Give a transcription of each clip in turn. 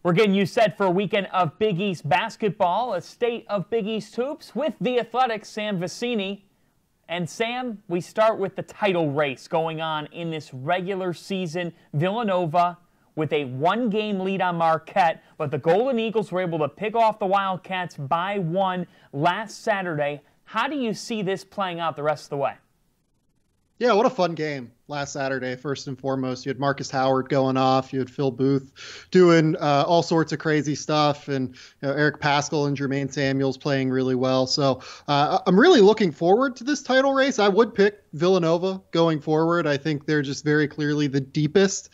We're getting you set for a weekend of Big East basketball, a state of Big East hoops with the Athletics' Sam Vecenie. And Sam, we start with the title race going on in this regular season. Villanova with a one-game lead on Marquette, but the Golden Eagles were able to pick off the Wildcats by one last Saturday. How do you see this playing out the rest of the way? Yeah, what a fun game last Saturday, first and foremost. You had Marcus Howard going off. You had Phil Booth doing all sorts of crazy stuff. And Eric Paschall and Jermaine Samuels playing really well. So I'm really looking forward to this title race. I would pick Villanova going forward. I think they're just very clearly the deepest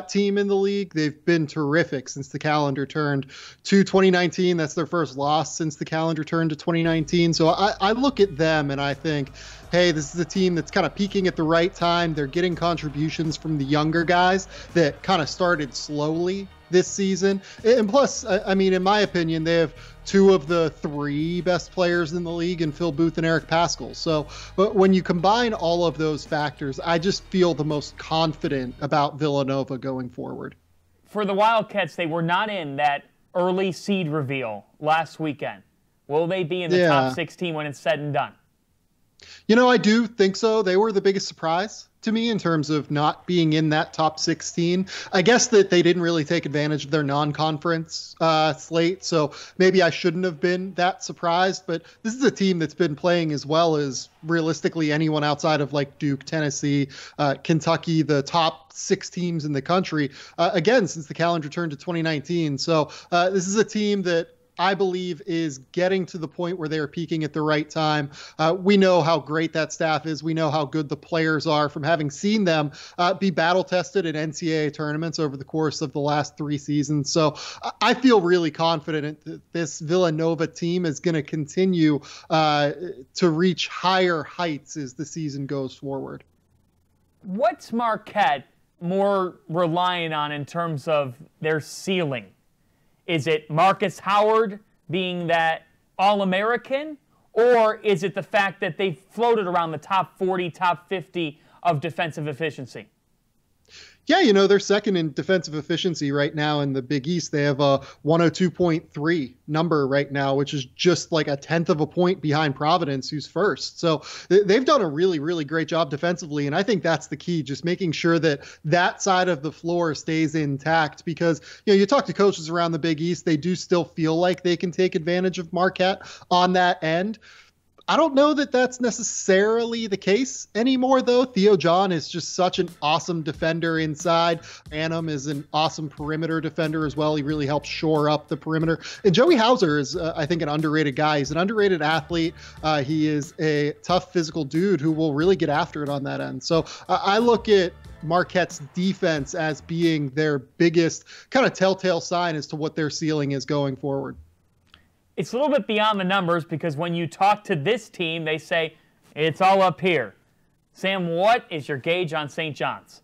team in the league. They've been terrific since the calendar turned to 2019. That's their first loss since the calendar turned to 2019. So I look at them and I think, hey, this is a team that's kind of peaking at the right time. They're getting contributions from the younger guys that kind of started slowly this season. And plus, I mean, in my opinion, they have two of the three best players in the league in Phil Booth and Eric Paschall. So, but when you combine all of those factors, I just feel the most confident about Villanova going forward. For the Wildcats, they were not in that early seed reveal last weekend. Will they be in the top 16 when it's said and done? You know, I do think so. They were the biggest surprise to me in terms of not being in that top 16. I guess that they didn't really take advantage of their non-conference slate, so maybe I shouldn't have been that surprised. But this is a team that's been playing as well as realistically anyone outside of like Duke, Tennessee, Kentucky, the top 6 teams in the country, again, since the calendar turned to 2019. So this is a team that I believe is getting to the point where they are peaking at the right time. We know how great that staff is. We know how good the players are from having seen them be battle tested in NCAA tournaments over the course of the last 3 seasons. So I feel really confident that this Villanova team is going to continue to reach higher heights as the season goes forward. What's Marquette more reliant on in terms of their ceiling? Is it Marcus Howard being that All-American, or is it the fact that they've floated around the top 40, top 50 of defensive efficiency? Yeah, you know, they're second in defensive efficiency right now in the Big East. They have a 102.3 number right now, which is just like a 1/10 of a point behind Providence, who's first. So they've done a really, really great job defensively. And I think that's the key, just making sure that that side of the floor stays intact, because, you know, you talk to coaches around the Big East, they do still feel like they can take advantage of Marquette on that end. I don't know that that's necessarily the case anymore, though. Theo John is just such an awesome defender inside. Annam is an awesome perimeter defender as well. He really helps shore up the perimeter. And Joey Hauser is, I think, an underrated guy. He's an underrated athlete. He is a tough physical dude who will really get after it on that end. So I look at Marquette's defense as being their biggest kind of telltale sign as to what their ceiling is going forward. It's a little bit beyond the numbers, because when you talk to this team, they say, it's all up here. Sam, what is your gauge on St. John's?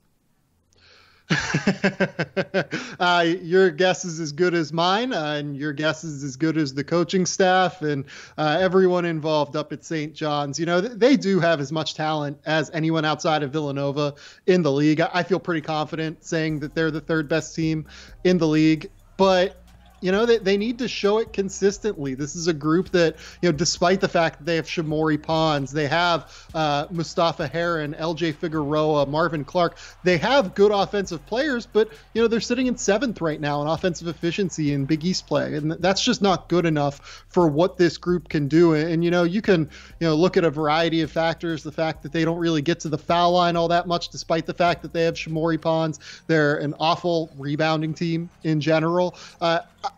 Your guess is as good as mine, and your guess is as good as the coaching staff and everyone involved up at St. John's. You know, they do have as much talent as anyone outside of Villanova in the league. I feel pretty confident saying that they're the 3rd best team in the league, but you know, they need to show it consistently. This is a group that, you know, despite the fact that they have Shamorie Ponds, they have Mustafa Heron, LJ Figueroa, Marvin Clark, they have good offensive players, but, you know, they're sitting in 7th right now in offensive efficiency in Big East play. And that's just not good enough for what this group can do. And, you know, you can, you know, look at a variety of factors, the fact that they don't really get to the foul line all that much, despite the fact that they have Shamorie Ponds. They're an awful rebounding team in general.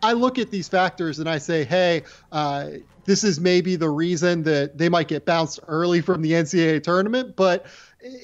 I look at these factors and I say, hey, this is maybe the reason that they might get bounced early from the NCAA tournament. But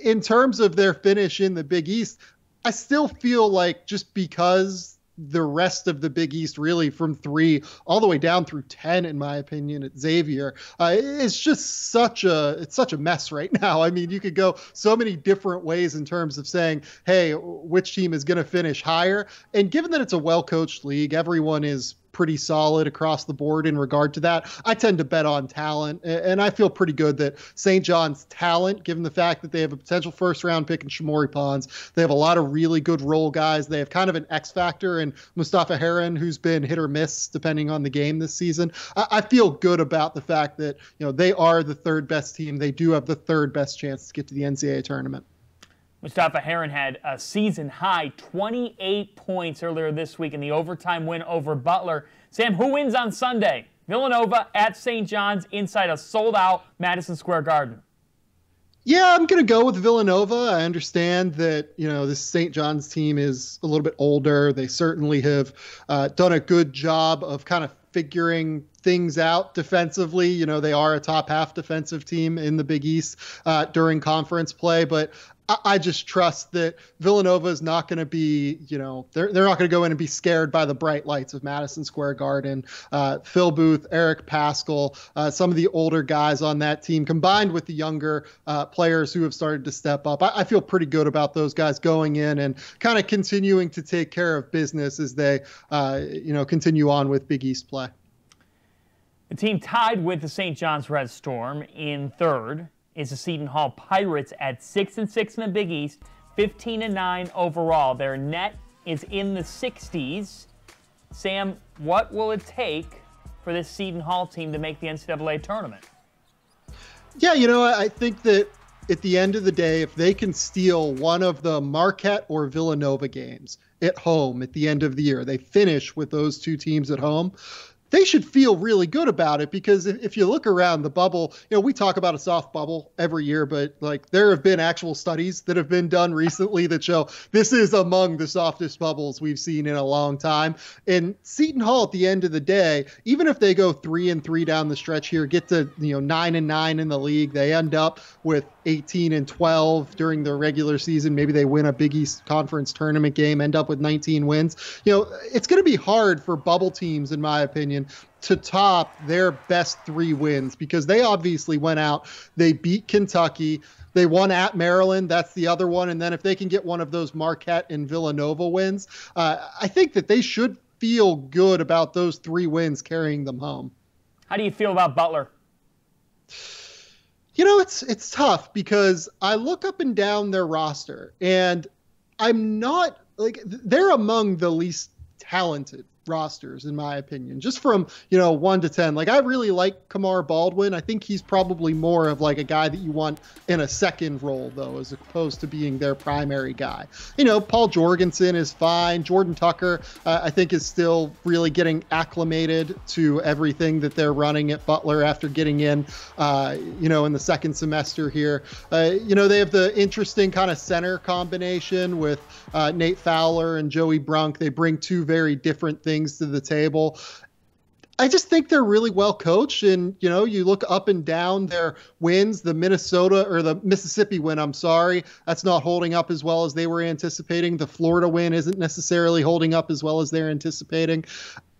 in terms of their finish in the Big East, I still feel like just because the rest of the Big East, really from 3 all the way down through 10, in my opinion, at Xavier, it's just such a mess right now. I mean, you could go so many different ways in terms of saying, hey, which team is going to finish higher? And given that it's a well-coached league, everyone is pretty solid across the board in regard to that. I tend to bet on talent, and I feel pretty good that St. John's talent, given the fact that they have a potential first-round pick in Shamorie Ponds, they have a lot of really good role guys. They have kind of an X factor in Mustafa Heron, who's been hit or miss depending on the game this season. I feel good about the fact that they are the third best team. They do have the third best chance to get to the NCAA tournament. Mustafa Heron had a season-high 28 points earlier this week in the overtime win over Butler. Sam, who wins on Sunday? Villanova at St. John's inside a sold-out Madison Square Garden. Yeah, I'm going to go with Villanova. I understand that, this St. John's team is a little bit older. They certainly have done a good job of kind of figuring things out defensively. They are a top half defensive team in the Big East during conference play, but I just trust that Villanova is not going to be, they're not going to go in and be scared by the bright lights of Madison Square Garden. Phil Booth, Eric Paschall, some of the older guys on that team, combined with the younger players who have started to step up. I feel pretty good about those guys going in and kind of continuing to take care of business as they, continue on with Big East play. The team tied with the St. John's Red Storm in third is the Seton Hall Pirates at 6-6 in the Big East, 15-9 overall. Their net is in the 60s. Sam, what will it take for this Seton Hall team to make the NCAA tournament? Yeah, I think that at the end of the day, if they can steal one of the Marquette or Villanova games at home at the end of the year, they finish with those two teams at home, they should feel really good about it, because if you look around the bubble, we talk about a soft bubble every year, but there have been actual studies that have been done recently that show this is among the softest bubbles we've seen in a long time. And Seton Hall, at the end of the day, even if they go 3-3 down the stretch here, get to 9-9 in the league, they end up with 18-12 during the regular season. Maybe they win a Big East Conference tournament game, end up with 19 wins. It's going to be hard for bubble teams, in my opinion, to top their best 3 wins, because they obviously went out, they beat Kentucky, they won at Maryland, that's the other one, and then if they can get one of those Marquette and Villanova wins, I think that they should feel good about those 3 wins carrying them home. How do you feel about Butler? It's tough, because I look up and down their roster, and I'm not they're among the least talented rosters, in my opinion, just from 1 to 10. I really like Kamar Baldwin. I think he's probably more of a guy that you want in a second role, though, as opposed to being their primary guy. Paul Jorgensen is fine. Jordan Tucker, I think, is still really getting acclimated to everything that they're running at Butler after getting in the second semester here. They have the interesting kind of center combination with Nate Fowler and Joey Brunk. They bring 2 very different things to the table. I just think they're really well coached, and you look up and down their wins. The Mississippi win, that's not holding up as well as they were anticipating. The Florida win isn't necessarily holding up as well as they're anticipating.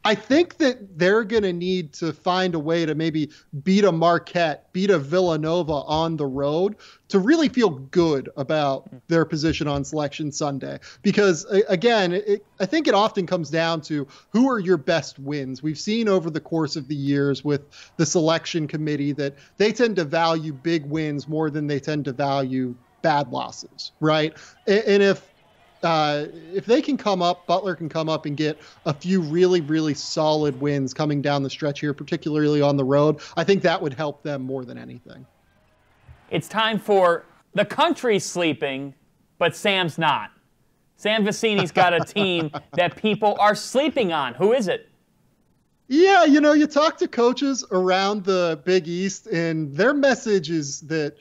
I think that they're going to need to find a way to maybe beat a Marquette, beat a Villanova on the road to really feel good about their position on Selection Sunday. Because, again, I think it often comes down to who are your best wins. We've seen over the course of the years with the selection committee that they tend to value big wins more than they tend to value bad losses, right? And if they can come up, Butler can come up and get a few really, really solid wins coming down the stretch here, particularly on the road, I think that would help them more than anything. It's time for the country's sleeping, but Sam's not. Sam Vecenie's got a team that people are sleeping on. Who is it? Yeah, you talk to coaches around the Big East, and their message is that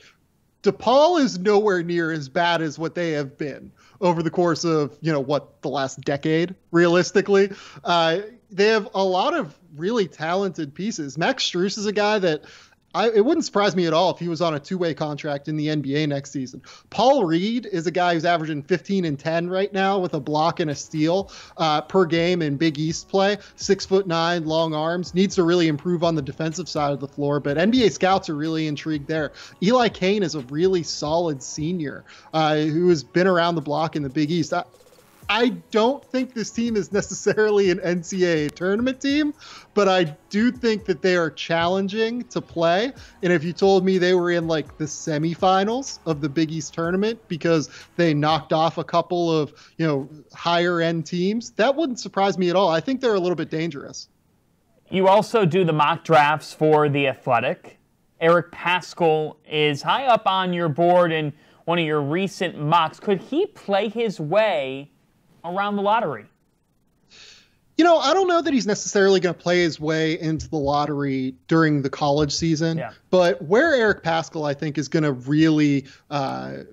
DePaul is nowhere near as bad as what they have been over the course of, the last decade, realistically. They have a lot of really talented pieces. Max Strus is a guy that it wouldn't surprise me at all if he was on a 2-way contract in the NBA next season. Paul Reed is a guy who's averaging 15 and 10 right now with a block and a steal per game in Big East play. 6'9", long arms, needs to really improve on the defensive side of the floor, but NBA scouts are really intrigued there. Eli Kane is a really solid senior who has been around the block in the Big East. I don't think this team is necessarily an NCAA tournament team, but I do think that they are challenging to play. And if you told me they were in like the semifinals of the Big East tournament because they knocked off a couple of, higher end teams, that wouldn't surprise me at all. I think they're a little bit dangerous. You also do the mock drafts for The Athletic. Eric Paschall is high up on your board in one of your recent mocks. Could he play his way around the lottery? I don't know that he's necessarily going to play his way into the lottery during the college season, but where Eric Paschall, I think, is going to really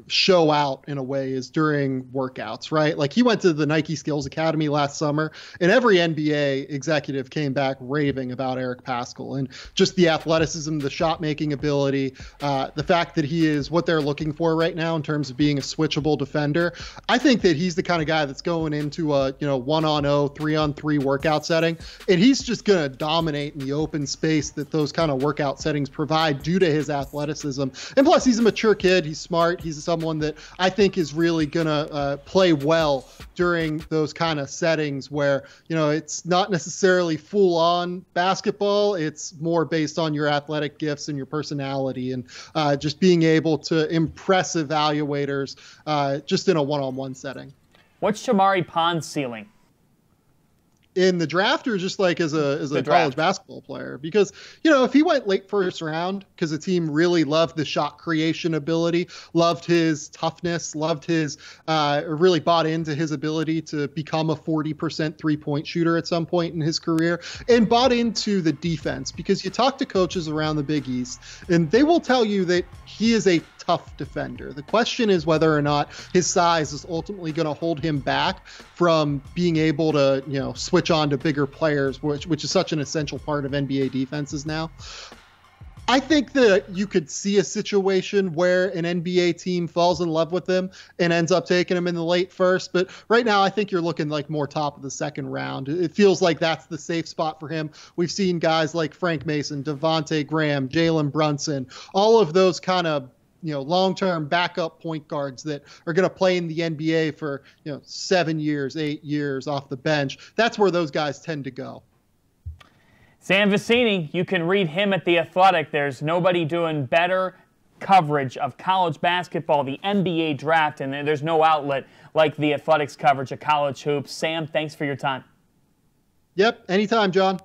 show out in a way is during workouts, right? Like he went to the Nike Skills Academy last summer, and every NBA executive came back raving about Eric Paschall and just the athleticism, the shot-making ability, the fact that he is what they're looking for right now in terms of being a switchable defender. I think that he's the kind of guy that's going into a 1-on-0, 3-on-3 workout setting, and he's just going to dominate in the open space that those kind of workout settings provide due to his athleticism. And plus, he's a mature kid. He's smart. He's someone that I think is really going to play well during those kind of settings where, it's not necessarily full on basketball. It's more based on your athletic gifts and your personality and just being able to impress evaluators just in a one-on-one setting. What's Shamorie Ponds' ceiling? In the draft, or just like as a college basketball player? Because, if he went late first round because the team really loved the shot creation ability, loved his toughness, loved his, really bought into his ability to become a 40% 3-point shooter at some point in his career, and bought into the defense, because you talk to coaches around the Big East and they will tell you that he is a tough defender. The question is whether or not his size is ultimately going to hold him back from being able to, switch on to bigger players, which is such an essential part of NBA defenses now. I think that you could see a situation where an NBA team falls in love with him and ends up taking him in the late first. But right now, I think you're looking like more top of the second round. It feels like that's the safe spot for him. We've seen guys like Frank Mason, Devontae Graham, Jalen Brunson, all of those kind of long-term backup point guards that are going to play in the NBA for 7 years, 8 years off the bench. That's where those guys tend to go. Sam Vecenie, you can read him at The Athletic. There's nobody doing better coverage of college basketball, the NBA draft, and there's no outlet like The Athletic's coverage of college hoops. Sam, thanks for your time. Yep, anytime, John.